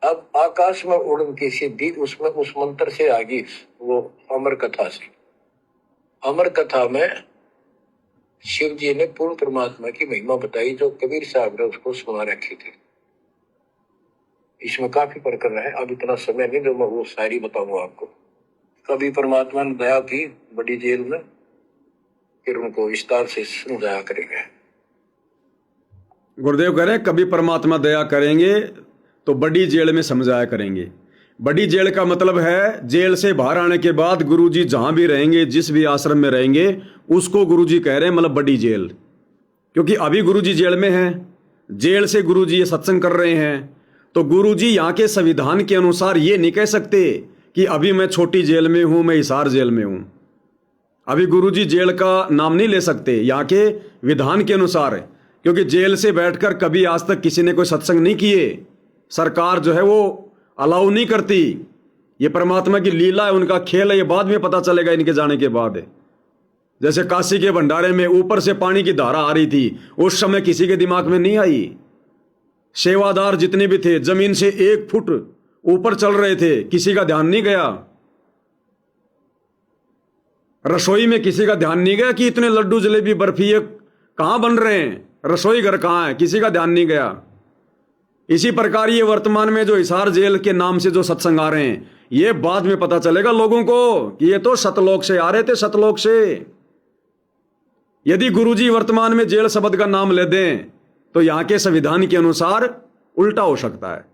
अब आकाश में उड़न की सिद्धि उसमें उस मंत्र से आ गई, वो अमर कथा से। अमर कथा में शिव जी ने पूर्ण परमात्मा की महिमा बताई, जो कबीर साहब ने उसको सुना रखी थी। इसमें काफी प्रकरण है, अब इतना समय नहीं जो मैं वो शायरी बताऊंगा आपको। कभी परमात्मा ने दया की बड़ी जेल में, फिर उनको विस्तार से समझाया करेंगे। गुरुदेव कह रहे हैं कभी परमात्मा दया करेंगे तो बड़ी जेल में समझाया करेंगे। बड़ी जेल का मतलब है जेल से बाहर आने के बाद गुरुजी जहां भी रहेंगे, जिस भी आश्रम में रहेंगे, उसको गुरुजी कह रहे हैं मतलब बड़ी जेल। क्योंकि अभी गुरुजी जेल में हैं, जेल से गुरुजी ये सत्संग कर रहे हैं, तो गुरुजी यहाँ के संविधान के अनुसार ये नहीं कह सकते कि अभी मैं छोटी जेल में हूं, मैं हिसार जेल में हूं। अभी गुरुजी जेल का नाम नहीं ले सकते यहाँ के विधान के अनुसार, क्योंकि जेल से बैठकर कभी आज तक किसी ने कोई सत्संग नहीं किए। सरकार जो है वो अलाउ नहीं करती। ये परमात्मा की लीला है, उनका खेल है, ये बाद में पता चलेगा इनके जाने के बाद। जैसे काशी के भंडारे में ऊपर से पानी की धारा आ रही थी, उस समय किसी के दिमाग में नहीं आई। सेवादार जितने भी थे जमीन से 1 फुट ऊपर चल रहे थे, किसी का ध्यान नहीं गया। रसोई में किसी का ध्यान नहीं गया कि इतने लड्डू जलेबी बर्फी ये कहां बन रहे हैं, रसोई घर कहां है, किसी का ध्यान नहीं गया। इसी प्रकार ये वर्तमान में जो हिसार जेल के नाम से जो सत्संग आ रहे हैं, ये बाद में पता चलेगा लोगों को कि ये तो सतलोक से आ रहे थे, सतलोक से। यदि गुरुजी वर्तमान में जेल शब्द का नाम ले दें तो यहां के संविधान के अनुसार उल्टा हो सकता है।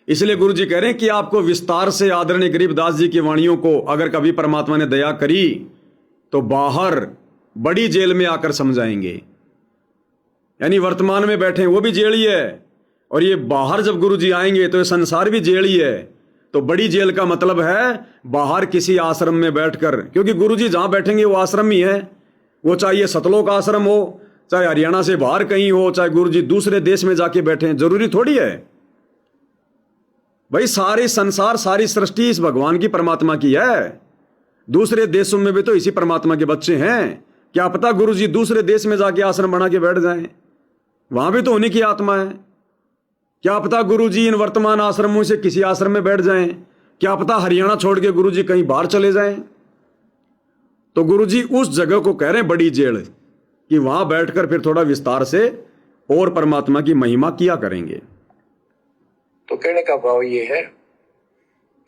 इसलिए गुरुजी कह रहे हैं कि आपको विस्तार से आदरणीय गरीबदास जी की वाणियों को अगर कभी परमात्मा ने दया करी तो बाहर बड़ी जेल में आकर समझाएंगे। यानी वर्तमान में बैठे वो भी जेल ही है, और ये बाहर जब गुरुजी आएंगे तो ये संसार भी जेल ही है। तो बड़ी जेल का मतलब है बाहर किसी आश्रम में बैठकर, क्योंकि गुरुजी जहां बैठेंगे वो आश्रम ही है। वो चाहे ये सतलोक आश्रम हो, चाहे हरियाणा से बाहर कहीं हो, चाहे गुरुजी दूसरे देश में जाके बैठे, जरूरी थोड़ी है भाई। सारे संसार, सारी सृष्टि इस भगवान की, परमात्मा की है। दूसरे देशों में भी तो इसी परमात्मा के बच्चे हैं। क्या पता गुरुजी दूसरे देश में जाके आश्रम बना के बैठ जाएं, वहां भी तो उन्हीं की आत्मा है। क्या पता गुरुजी इन वर्तमान आश्रमों से किसी आश्रम में बैठ जाएं, क्या पता हरियाणा छोड़ के गुरुजी कहीं बाहर चले जाएं। तो गुरुजी उस जगह को कह रहे हैं बड़ी जेल, कि वहां बैठकर फिर थोड़ा विस्तार से और परमात्मा की महिमा किया करेंगे। तो कहने का भाव ये है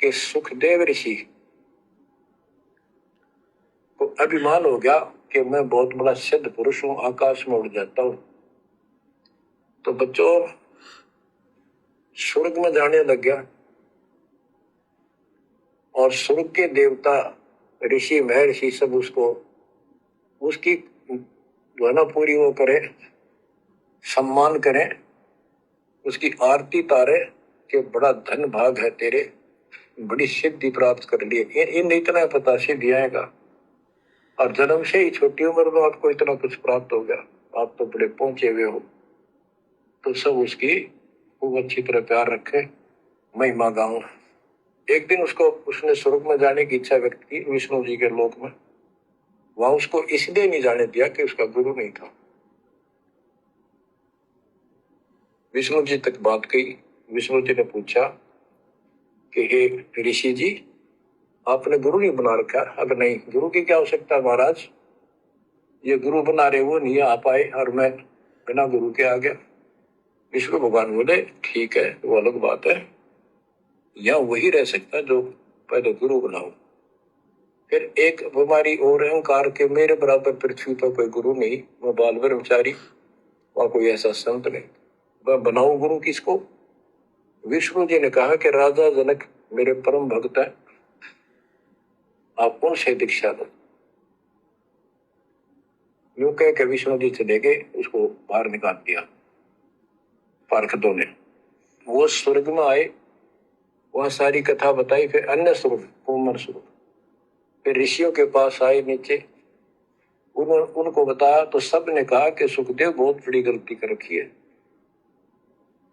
कि सुखदेव ऋषि को अभिमान हो गया कि मैं बहुत बड़ा सिद्ध पुरुष हूं, आकाश में उड़ जाता हूं। तो बच्चों, स्वर्ग में जाने लग गया, और स्वर्ग के देवता ऋषि महर्षि सब उसको, उसकी ध्वना पूरी वो करे, सम्मान करें, उसकी आरती तारे कि बड़ा धन भाग है तेरे, बड़ी सिद्धि प्राप्त कर लिए। इन इतना पता सिद्धि आएगा, और जन्म से ही छोटी उम्र में आपको इतना कुछ प्राप्त हो गया, आप तो बड़े पहुंचे हुए हो। तो सब उसकी खूब अच्छी तरह प्यार रखे, महिमा गाऊं। एक दिन उसने स्वर्ग में जाने की इच्छा व्यक्त की, विष्णु जी के लोक में। वहां उसको इसलिए नहीं जाने दिया कि उसका गुरु नहीं था। विष्णु जी तक बात कही। विष्णु जी ने पूछा कि हे ऋषि जी, आपने गुरु नहीं बना रखा? अब नहीं, गुरु की क्या आवश्यकता महाराज, ये गुरु बना रहे वो नहीं आ पाए और मैं बिना गुरु के आ गया। विष्णु भगवान बोले ठीक है, वो अलग बात है, यहाँ वही रह सकता जो पहले गुरु बनाओ। फिर एक बीमारी और अहंकार के, मेरे बराबर पृथ्वी पर कोई गुरु नहीं, मैं बाल ब्रह्मचारी, वहां कोई ऐसा संत नहीं, मैं बनाऊं गुरु किसको? विष्णु जी ने कहा कि राजा जनक मेरे परम भक्त है, आप उनसे दीक्षा दो। यूं कह के विष्णु जी चले गए, उसको बाहर निकाल दिया पार्षदों ने। वो स्वर्ग में आए, वहां सारी कथा बताई। फिर अन्य स्वरूप, कोमल स्वरूप, फिर ऋषियों के पास आए नीचे, उनको बताया तो सब ने कहा कि सुखदेव बहुत बड़ी गलती कर रखी है,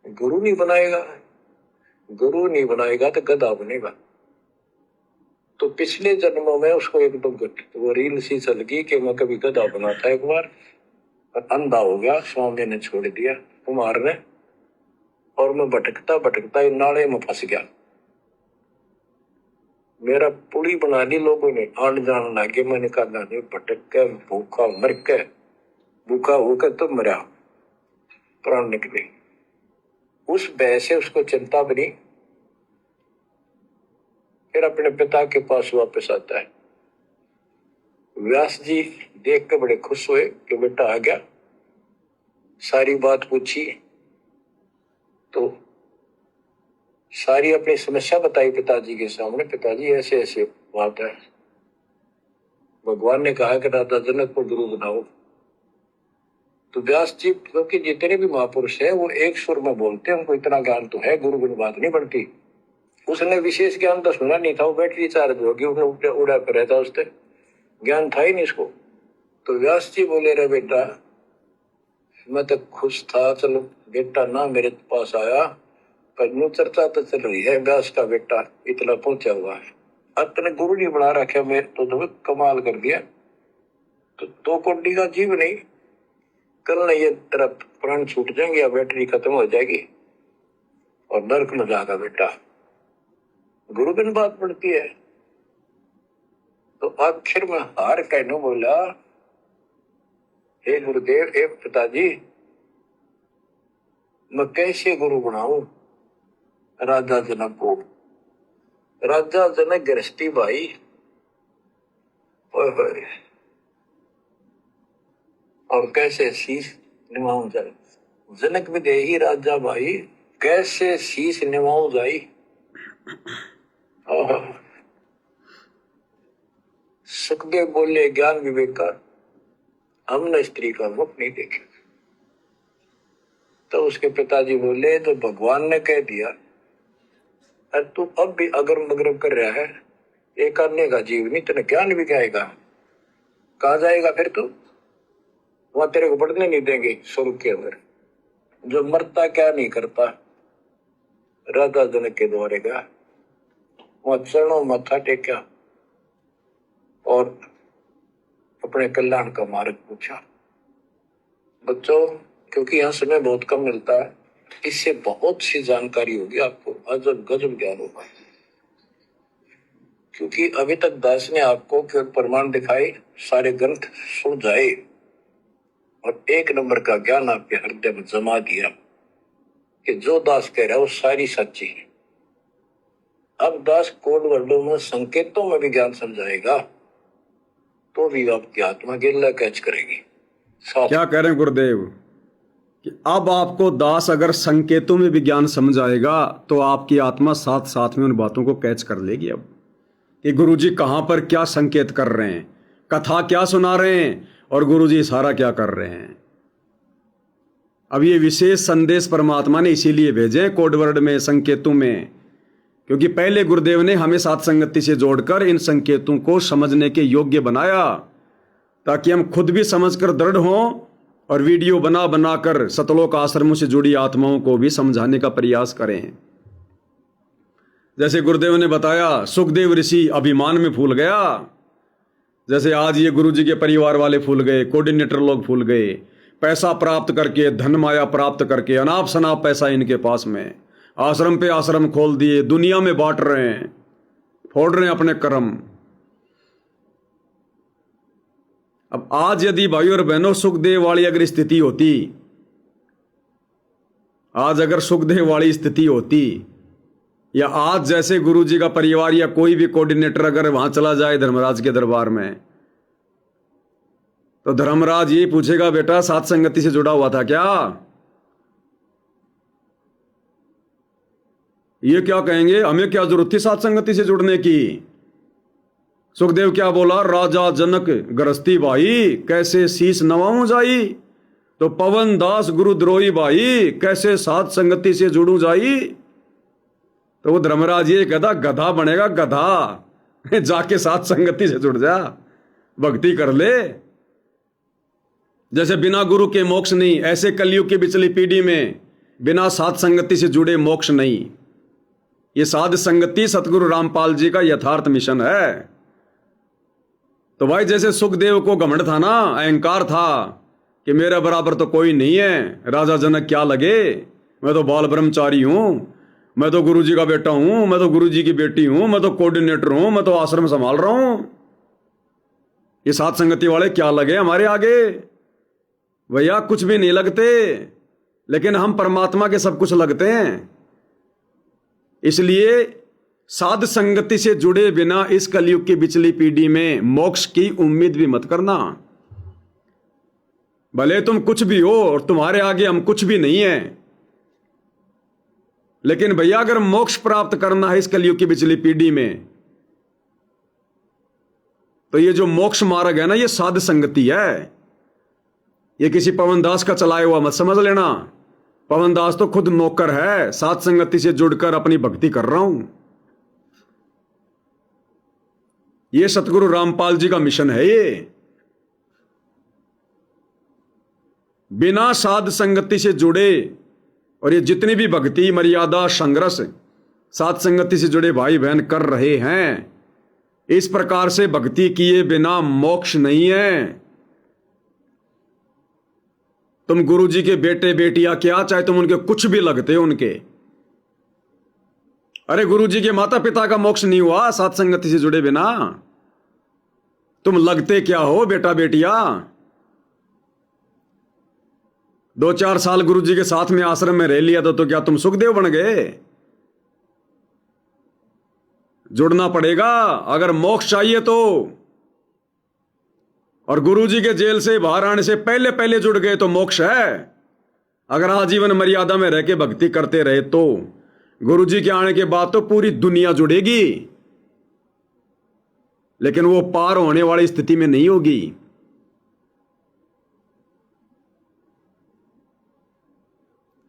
गुरु नहीं बनाएगा, गुरु नहीं बनाएगा तो गधा बनेगा। तो पिछले जन्मों में उसको एक दो वो रील सी चल गई कि मैं कभी गधा बना था एक बार, और अंधा हो गया, स्वामी ने छोड़ दिया, कुमार ने। और मैं भटकता भटकता इन नाले में फंस गया। मेरा पुली बना दी लोगों ने, आन जान लागे। मैंने कहा नहीं, भटक के भूखा मर के, भूखा होकर तो मरा, प्राण निकले। उस भय से उसको चिंता बनी। फिर अपने पिता के पास वापस आता है। व्यास जी देख के बड़े खुश हुए कि बेटा आ गया। सारी बात पूछी तो सारी अपनी समस्या बताई पिताजी के सामने। पिताजी ऐसे ऐसे बात है, भगवान ने कहा कि राजा जनक को गुरु बनाओ। तो व्यास जी, क्योंकि जितने भी महापुरुष है वो एक सुर में बोलते हैं, उनको इतना ज्ञान तो है, गुरु गुरु बात नहीं बनती। उसने विशेष ज्ञान तो सुना नहीं था, वो बैटरी चार्ज होगी, उसने उड़ा कर रहता, उससे ज्ञान था ही नहीं इसको। तो व्यास जी बोले, रे बेटा मैं तो खुश था, चलो बेटा ना मेरे पास आया, पर न्यू चर्चा तो चल रही है व्यास का बेटा इतना पहुंचा हुआ है, अब तने गुरु नहीं बना रखा, मैं तो कमाल कर दिया। तो 2 कोटि का जीव नहीं, कल नहीं ये तेरा प्राण छूट जाएंगे या बैटरी खत्म हो जाएगी और नरक में जाएगा बेटा। गुरु बिन बात पड़ती है। तो आखिर में हार कहने बोला, हे गुरुदेव, हे पिताजी, मैं कैसे गुरु बनाऊं राजा जनक को। राजा जनक गृहस्थी भाई, और कैसे शीश निभाऊं जाए। जनक भी दे ही राजा भाई, कैसे शीश निभाऊं जाई। सुखदेव बोले, ज्ञान विवेक का हमने स्त्री का मुख नहीं देखे। तो उसके पिताजी बोले, तो भगवान ने कह दिया, अरे तू अब भी अगर मगरब कर रहा है, एक अन्य का जीव नहीं, तेने ज्ञान भी कहेगा, कहा जाएगा फिर तू, वहां तेरे को बढ़ने नहीं देंगे स्वर्ग के अंदर। जो मरता क्या नहीं करता, राजा जनक के द्वारे गया, वहां चरणों माथा टेका और अपने कल्याण का मार्ग पूछा। बच्चों, क्योंकि यहाँ समय बहुत कम मिलता है, इससे बहुत सी जानकारी होगी आपको, अजब गजब ज्ञान होगा। क्योंकि अभी तक दास ने आपको केवल प्रमाण दिखाए, सारे ग्रंथ सुन जाए और 1 नंबर का ज्ञान आपके हृदय में जमा दिया कि जो दास कह रहा है वो सारी सच्ची है। अब दास कोड वर्डों में, संकेतों में भी ज्ञान समझाएगा तो भी आपकी आत्मा गिल्ला कैच करेगी। क्या कह रहे हैं गुरुदेव कि अब आपको दास अगर संकेतों में भी ज्ञान समझ आएगा तो आपकी आत्मा साथ साथ में उन बातों को कैच कर लेगी। अब कि गुरुजी कहाँ पर क्या संकेत कर रहे हैं, कथा क्या सुना रहे हैं और गुरुजी इशारा क्या कर रहे हैं। अब ये विशेष संदेश परमात्मा ने इसीलिए भेजे कोड वर्ड में, संकेतों में, क्योंकि पहले गुरुदेव ने हमें साथ संगति से जोड़कर इन संकेतों को समझने के योग्य बनाया, ताकि हम खुद भी समझकर दृढ़ हों और वीडियो बना बनाकर सतलोक आश्रमों से जुड़ी आत्माओं को भी समझाने का प्रयास करें। जैसे गुरुदेव ने बताया, सुखदेव ऋषि अभिमान में फूल गया, जैसे आज ये गुरुजी के परिवार वाले फूल गए, कोऑर्डिनेटर लोग फूल गए, पैसा प्राप्त करके, धन माया प्राप्त करके, अनाप शनाप पैसा इनके पास में, आश्रम पे आश्रम खोल दिए, दुनिया में बांट रहे हैं, फोड़ रहे हैं अपने कर्म। अब आज यदि भाई और बहनों सुखदेव वाली अगर स्थिति होती, आज अगर सुखदेव वाली स्थिति होती, या आज जैसे गुरुजी का परिवार या कोई भी कोऑर्डिनेटर अगर वहां चला जाए धर्मराज के दरबार में, तो धर्मराज ये पूछेगा, बेटा साथ संगति से जुड़ा हुआ था क्या? ये क्या कहेंगे, हमें क्या जरूरत थी साथ संगति से जुड़ने की। सुखदेव क्या बोला, राजा जनक गृहस्थी भाई, कैसे शीश नवाऊं जाई। तो पवन दास गुरुद्रोही भाई, कैसे साथ संगति से जुड़ू जाई। तो वो धर्मराज ये कहता, गधा बनेगा गधा, जाके साथ संगति से जुड़ जा, भक्ति कर ले। जैसे बिना गुरु के मोक्ष नहीं, ऐसे कलयुग की पिछली पीढ़ी में बिना साथ संगति से जुड़े मोक्ष नहीं। ये साध संगति सतगुरु रामपाल जी का यथार्थ मिशन है। तो भाई जैसे सुखदेव को घमंड था ना, अहंकार था कि मेरे बराबर तो कोई नहीं है, राजा जनक क्या लगे, मैं तो बाल ब्रह्मचारी हूं, मैं तो गुरु जी का बेटा हूं, मैं तो गुरु जी की बेटी हूं, मैं तो कोऑर्डिनेटर हूं, मैं तो आश्रम संभाल रहा हूं। ये साथ संगति वाले क्या लगे हमारे आगे? भैया कुछ भी नहीं लगते, लेकिन हम परमात्मा के सब कुछ लगते हैं। इसलिए साध संगति से जुड़े बिना इस कलयुग की बिचली पीढ़ी में मोक्ष की उम्मीद भी मत करना। भले तुम कुछ भी हो और तुम्हारे आगे हम कुछ भी नहीं है, लेकिन भैया अगर मोक्ष प्राप्त करना है इस कलयुग की बिचली पीढ़ी में, तो ये जो मोक्ष मार्ग है ना, ये साध संगति है। ये किसी पवनदास का चलाया हुआ मत समझ लेना। पवनदास तो खुद नौकर है, साध संगति से जुड़कर अपनी भक्ति कर रहा हूं। ये सतगुरु रामपाल जी का मिशन है। ये बिना साध संगति से जुड़े, और ये जितनी भी भक्ति मर्यादा संघर्ष साध संगति से जुड़े भाई बहन कर रहे हैं, इस प्रकार से भक्ति किए बिना मोक्ष नहीं है। तुम गुरु जी के बेटे बेटियां क्या, चाहे तुम उनके कुछ भी लगते हो उनके, अरे गुरु जी के माता पिता का मोक्ष नहीं हुआ साध संगति से जुड़े बिना। तुम लगते क्या हो बेटा बेटिया? 2-4 साल गुरु जी के साथ में आश्रम में रह लिया तो क्या तुम सुखदेव बन गए? जुड़ना पड़ेगा अगर मोक्ष चाहिए तो। और गुरु जी के जेल से बाहर आने से पहले पहले जुड़ गए तो मोक्ष है। अगर आजीवन मर्यादा में रह के भक्ति करते रहे तो गुरु जी के आने के बाद तो पूरी दुनिया जुड़ेगी, लेकिन वो पार होने वाली स्थिति में नहीं होगी।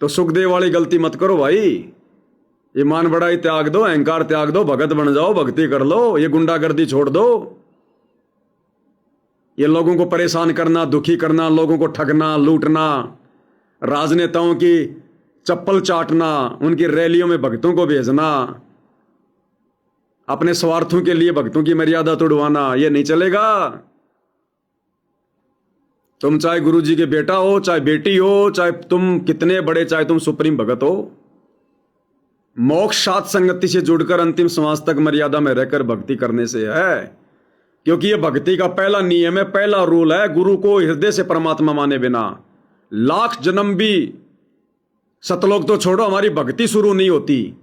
तो सुखदेव वाली गलती मत करो भाई। ये मान बड़ाई त्याग दो, अहंकार त्याग दो, भगत बन जाओ, भक्ति कर लो। ये गुंडागर्दी छोड़ दो, ये लोगों को परेशान करना, दुखी करना, लोगों को ठगना, लूटना, राजनेताओं की चप्पल चाटना, उनकी रैलियों में भक्तों को भेजना, अपने स्वार्थों के लिए भक्तों की मर्यादा तोड़वाना, ये नहीं चलेगा। तुम चाहे गुरु जी के बेटा हो, चाहे बेटी हो, चाहे तुम कितने बड़े, चाहे तुम सुप्रीम भगत हो, मोक्ष साध संगति से जुड़कर अंतिम श्वास तक मर्यादा में रहकर भक्ति करने से है। क्योंकि यह भक्ति का पहला नियम है, पहला रूल है। गुरु को हृदय से परमात्मा माने बिना लाख जन्म भी, सतलोक तो छोड़ो, हमारी भक्ति शुरू नहीं होती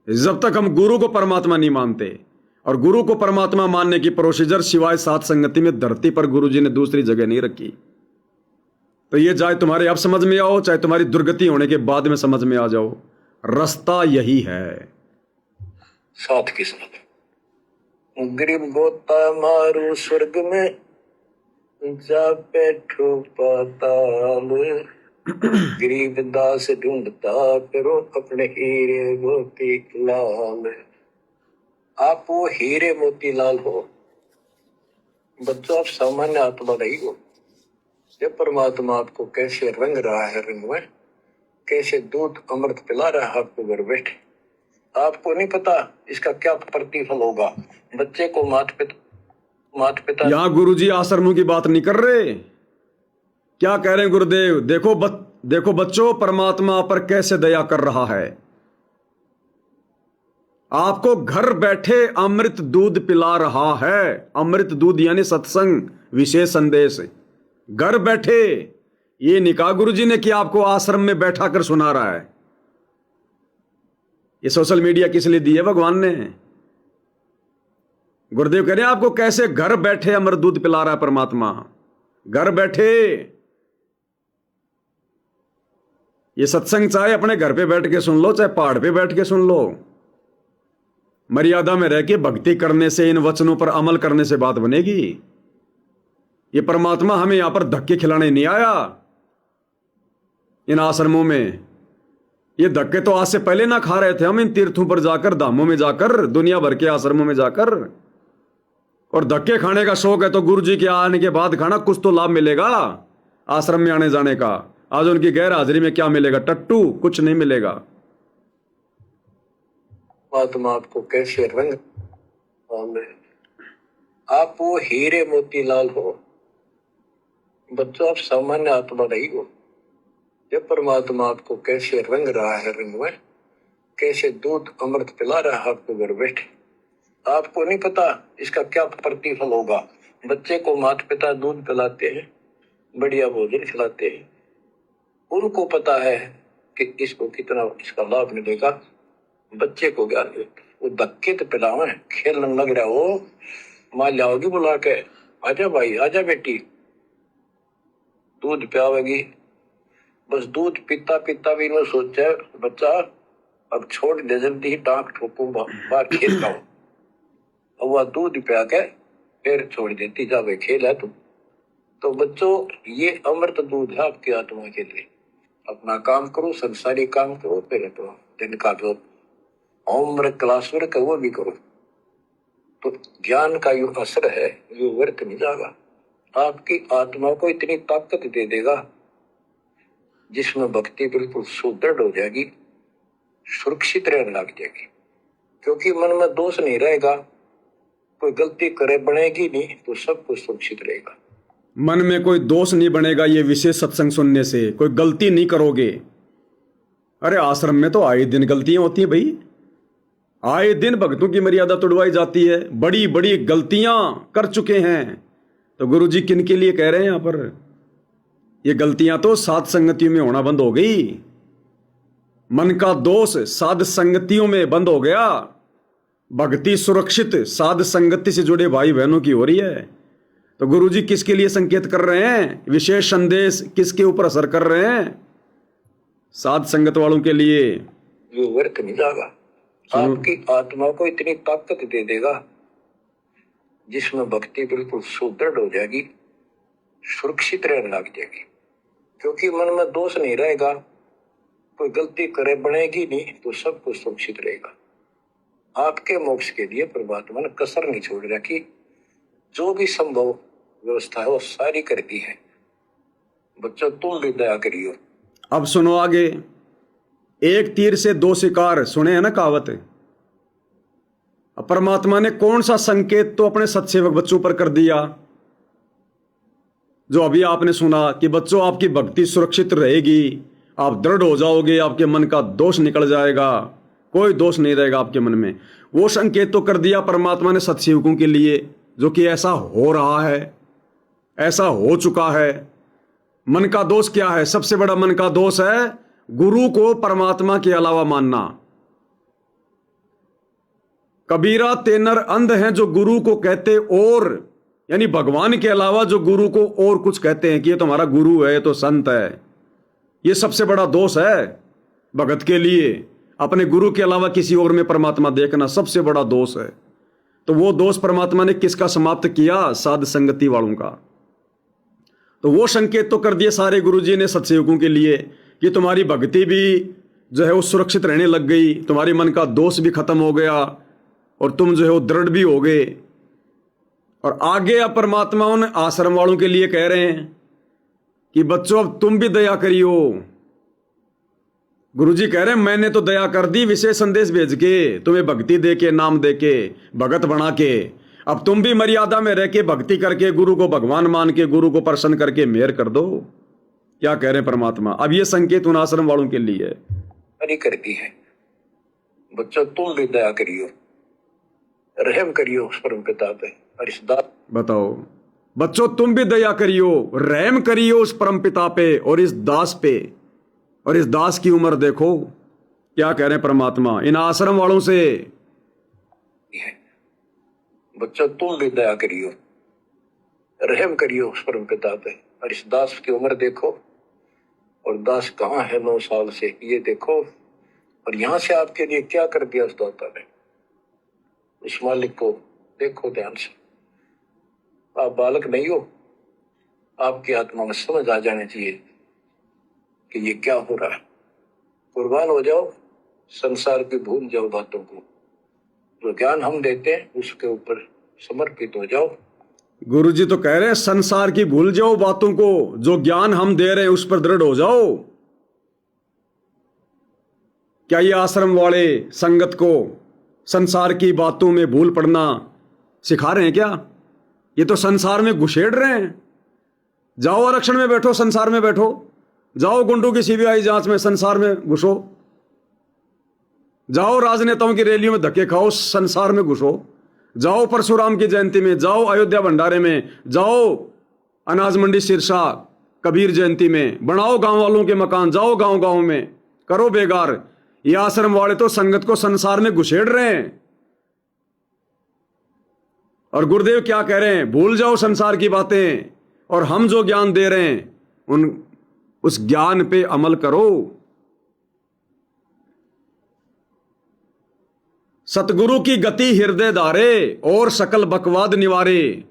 जब तक हम गुरु को परमात्मा नहीं मानते। और गुरु को परमात्मा मानने की प्रोसीजर सिवाय साध संगति में धरती पर गुरु जी ने दूसरी जगह नहीं रखी। तो ये चाहे तुम्हारे अब समझ में आओ, चाहे तुम्हारी दुर्गति होने के बाद में समझ में आ जाओ, रास्ता यही है। साथ के साथ गरीब गोता मारू स्वर्ग में, जा बैठो पाताल, गरीब दास ढूंढता करो अपने हीरे मोती लाल। आप वो हीरे मोती लाल हो बच्चों, आप सामान्य आत्मा नहीं हो। ये परमात्मा आपको कैसे रंग रहा है, रंग में कैसे दूध अमृत पिला रहा है आपको घर बैठे, आपको नहीं पता इसका क्या प्रतिफल होगा। बच्चे को माता पिता यहां गुरुजी आश्रमों की बात नहीं कर रहे। क्या कह रहे हैं गुरुदेव? देखो बच्चों, परमात्मा पर कैसे दया कर रहा है। आपको घर बैठे अमृत दूध पिला रहा है। अमृत दूध यानी सत्संग, विशेष संदेश। घर बैठे, ये नहीं कहा गुरुजी ने कि आपको आश्रम में बैठा कर सुना रहा है। ये सोशल मीडिया किस लिए दी है भगवान ने? गुरुदेव कह रहे हैं आपको कैसे घर बैठे अमृत दूध पिला रहा है परमात्मा। घर बैठे ये सत्संग चाहे अपने घर पे बैठ के सुन लो, चाहे पहाड़ पे बैठ के सुन लो, मर्यादा में रह के भक्ति करने से, इन वचनों पर अमल करने से बात बनेगी। ये परमात्मा हमें यहां पर धक्के खिलाने नहीं आया इन आश्रमों में। ये धक्के तो आज से पहले ना खा रहे थे हम इन तीर्थों पर जाकर, धामों में जाकर, दुनिया भर के आश्रमों में जाकर। और धक्के खाने का शौक है तो गुरु जी के आने के बाद खाना, कुछ तो लाभ मिलेगा आश्रम में आने जाने का। आज उनकी गैर हाजिरी में क्या मिलेगा? टट्टू, कुछ नहीं मिलेगा। आत्मा आपको कैसे रंग, आप वो हीरे मोती लाल हो बच्चों, आप सामान्य आत्मा नहीं हो। जब परमात्मा आपको कैसे रंग रहा है, रंग में कैसे दूध अमृत पिला रहा है आपको घर बैठे, आपको नहीं पता इसका क्या प्रतिफल होगा। बच्चे को माता पिता दूध पिलाते हैं, बढ़िया भोजन खिलाते हैं, उनको पता है कि इसको कितना इसका लाभ मिलेगा। बच्चे को क्या वो धक्के तो पिलावे, खेलने लग रहा हो, माँ लाओगी बुला के, आजा भाई आजा बेटी, दूध पियावेगी। बस दूध पीता पीता भी मैं सोचा बच्चा अब छोड़ दे, जल्दी ही टांग ठोकू बाहर खेलता हूँ। अब वह दूध पिया के फिर छोड़ देती, जा भाई खेल है तुम। तो बच्चों ये अमृत दूध है आपकी आत्मा के लिए। अपना काम करो, संसारी काम करो, फिर तो दिन का जो होमवर्क क्लास वर्क है वो भी करो। तो ज्ञान का जो असर है ये व्यर्थ नहीं जाएगा, आपकी आत्मा को इतनी ताकत दे देगा जिसमें भक्ति बिल्कुल सुदृढ़ हो जाएगी, सुरक्षित रहने लग जाएगी। क्योंकि मन में दोष नहीं रहेगा, कोई गलती करे बनेगी नहीं, तो सब कुछ सुरक्षित रहेगा। मन में कोई दोष नहीं बनेगा ये विशेष सत्संग सुनने से, कोई गलती नहीं करोगे। अरे आश्रम में तो आए दिन गलतियां होती हैं भाई, आए दिन भक्तों की मर्यादा तोड़वाई जाती है, बड़ी बड़ी गलतियां कर चुके हैं। तो गुरुजी किन के लिए कह रहे हैं यहां पर? ये गलतियां तो साध संगतियों में होना बंद हो गई, मन का दोष साध संगतियों में बंद हो गया, भक्ति सुरक्षित साध संगति से जुड़े भाई बहनों की हो रही है। तो गुरुजी किसके लिए संकेत कर रहे हैं? विशेष संदेश किसके ऊपर असर कर रहे हैं? साध संगत वालों के लिए। ये व्यर्थ नहीं जाएगा, आपकी आत्मा को इतनी ताकत दे देगा जिसमें भक्ति बिल्कुल सुदृढ़ हो जाएगी, सुरक्षित रहने लग जाएगी। क्योंकि मन में दोष नहीं रहेगा, कोई गलती करे बनेगी नहीं, तो सब कुछ सुरक्षित रहेगा। आपके मोक्ष के लिए परमात्मा ने कसर नहीं छोड़ रखी, जो भी संभव व्यवस्था है वो सारी कर दी है। बच्चों तुम भी दया करियो। अब सुनो आगे, एक तीर से दो शिकार, सुने हैं ना कहावत। अब परमात्मा ने कौन सा संकेत तो अपने सत्सेवक बच्चों पर कर दिया, जो अभी आपने सुना कि बच्चों आपकी भक्ति सुरक्षित रहेगी, आप दृढ़ हो जाओगे, आपके मन का दोष निकल जाएगा, कोई दोष नहीं रहेगा आपके मन में। वो संकेत तो कर दिया परमात्मा ने सत्सेवकों के लिए, जो कि ऐसा हो रहा है, ऐसा हो चुका है। मन का दोष क्या है? सबसे बड़ा मन का दोष है गुरु को परमात्मा के अलावा मानना। कबीरा तेनर अंध हैं जो गुरु को कहते और, यानी भगवान के अलावा जो गुरु को और कुछ कहते हैं कि ये तो हमारा गुरु है, ये तो संत है। ये सबसे बड़ा दोष है भगत के लिए, अपने गुरु के अलावा किसी और में परमात्मा देखना सबसे बड़ा दोष है। तो वो दोष परमात्मा ने किसका समाप्त किया? साध संगति वालों का। तो वो संकेत तो कर दिए सारे गुरुजी ने सत्सेवकों के लिए कि तुम्हारी भक्ति भी जो है वो सुरक्षित रहने लग गई, तुम्हारी मन का दोष भी खत्म हो गया और तुम जो है वो दृढ़ भी हो गए। और आगे अब परमात्मा उन आश्रम वालों के लिए कह रहे हैं कि बच्चों अब तुम भी दया करियो। गुरुजी कह रहे हैं मैंने तो दया कर दी, विशेष संदेश भेज के, तुम्हें भक्ति दे के, नाम दे के, भगत बना के। अब तुम भी मर्यादा में रह के भक्ति करके, गुरु को भगवान मान के, गुरु को प्रसन्न करके मेहर कर दो। क्या कह रहे हैं परमात्मा? अब ये संकेत उन आश्रम वालों के लिए है, करती है। बच्चों तुम भी दया करियो, रहम करियो उस परम पिता पे और इस दास। बताओ बच्चों, तुम भी दया करियो, रहम करियो उस परम पिता पे और इस दास पे। और इस दास की उम्र देखो, क्या कह रहे हैं परमात्मा इन आश्रम वालों से? बच्चों तुम भी दया करियो, रहम करियो उस परम पिता पे और इस दास की उम्र देखो। और दास कहाँ है 9 साल से, ये देखो। और यहां से आपके लिए क्या कर दिया उस दाता ने, उस मालिक को देखो ध्यान से। आप बालक नहीं हो, आपकी आत्मा में समझ आ जानी चाहिए कि ये क्या हो रहा है। कुर्बान हो जाओ, संसार की भूल जाओ बातों को, जो ज्ञान हम देते हैं उसके ऊपर समर्पित हो जाओ। गुरुजी तो कह रहे हैं संसार की भूल जाओ बातों को, जो ज्ञान हम दे रहे हैं उस पर दृढ़ हो जाओ। क्या ये आश्रम वाले संगत को संसार की बातों में भूल पड़ना सिखा रहे हैं क्या? ये तो संसार में घुसेड़ रहे हैं। जाओ आरक्षण में बैठो, संसार में बैठो, जाओ गुंडों की सीबीआई जांच में संसार में घुसो, जाओ राजनेताओं की रैलियों में धक्के खाओ, संसार में घुसो, जाओ परशुराम की जयंती में, जाओ अयोध्या भंडारे में, जाओ अनाज मंडी सिरसा कबीर जयंती में, बनाओ गांव वालों के मकान, जाओ गांव गांव में, करो बेगार। ये आश्रम वाले तो संगत को संसार में घुसेड़ रहे हैं। और गुरुदेव क्या कह रहे हैं, भूल जाओ संसार की बातें, और हम जो ज्ञान दे रहे हैं उस ज्ञान पे अमल करो। सतगुरु की गति हृदय धारे और सकल बकवाद निवारे।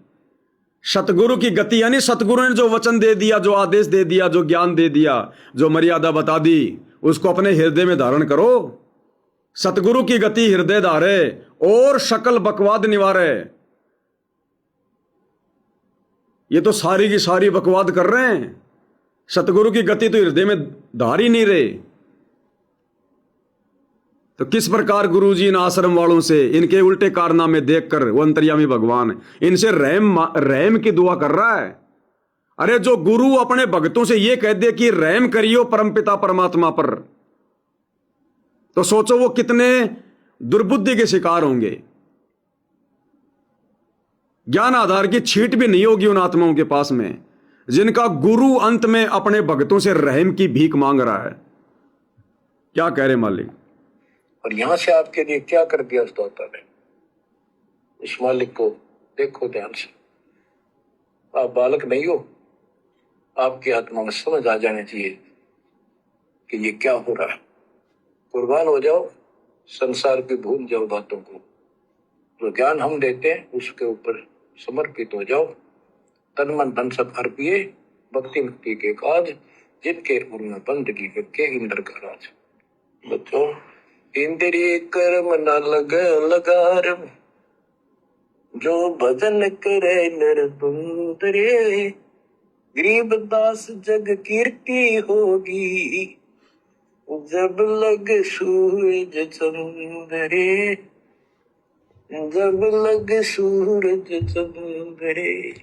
सतगुरु की गति यानी सतगुरु ने जो वचन दे दिया, जो आदेश दे दिया, जो ज्ञान दे दिया, जो मर्यादा बता दी, उसको अपने हृदय में धारण करो। सतगुरु की गति हृदय धारे और सकल बकवाद निवारे। ये तो सारी की सारी बकवाद कर रहे हैं, सतगुरु की गति तो हृदय में धार ही नहीं रहे। तो किस प्रकार गुरुजी इन आश्रम वालों से इनके उल्टे कारनामे देखकर वो अंतर्यामी भगवान इनसे रहम की दुआ कर रहा है। अरे जो गुरु अपने भक्तों से ये कह दे कि रहम करियो परमपिता परमात्मा पर, तो सोचो वो कितने दुर्बुद्धि के शिकार होंगे। ज्ञान आधार की छींट भी नहीं होगी उन आत्माओं के पास में जिनका गुरु अंत में अपने भक्तों से रहम की भीख मांग रहा है। क्या कह रहे मालिक? और यहां से आपके लिए क्या कर दिया उस दाता ने, इस मालिक को देखो ध्यान से। आप बालक नहीं हो, आपकी आत्मा में समझ आ जानी चाहिए कि ये क्या हो रहा है। कुर्बान हो जाओ, संसार की भूल जाओ बातों को, जो ज्ञान हम देते हैं उसके ऊपर समर्पित हो जाओ। तन मन धन सब अर्पिए, भक्ति मुक्ति के काज, जिनके उनमें बंदगी करके इंद्र का राज। बच्चों, इंद्रिय कर्म न लगे लगार, जो भजन करे नर तुंदरे, गरीब दास जग कीर्ति होगी, जब लग सूरज चंद्रे, जब लग सूरज चंद्रे।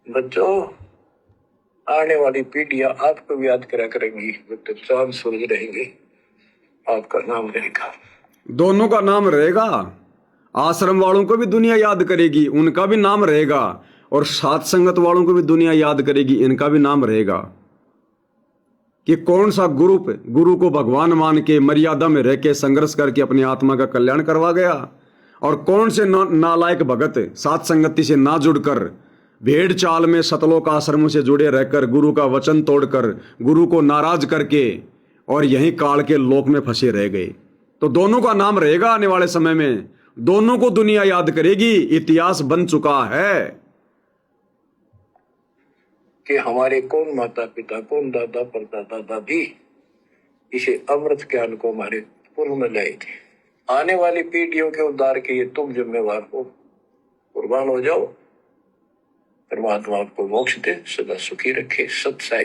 बच्चों, आने वाली पीढ़ियां आपको भी याद करा करेंगी, तो चांद सूरज रहेंगे, आपका नाम रहेगा। दोनों का नाम रहेगा। आश्रम वालों को भी दुनिया याद करेगी, उनका भी नाम रहेगा, और सात संगत वालों को भी दुनिया याद करेगी, इनका भी नाम रहेगा। कि कौन सा गुरु को भगवान मान के मर्यादा में रह के संघर्ष करके अपनी आत्मा का कल्याण करवा गया, और कौन से नालायक भगत सात संगति से ना जुड़कर भेड़ चाल में सतलोक आश्रमों से जुड़े रहकर गुरु का वचन तोड़कर गुरु को नाराज करके और यहीं काल के लोक में फंसे रह गए। तो दोनों का नाम रहेगा आने वाले समय में, दोनों को दुनिया याद करेगी। इतिहास बन चुका है कि हमारे कौन माता पिता, कौन दादा परदादा दादी इसे अमृत ज्ञान को हमारे पूर्व में लाए थे। आने वाली पीढ़ियों के उद्धार के लिए तुम जिम्मेवार हो। कुर्बान हो जाओ, परमात्मा आपको मोक्ष दे, सदा सुखी रखे। सत साई।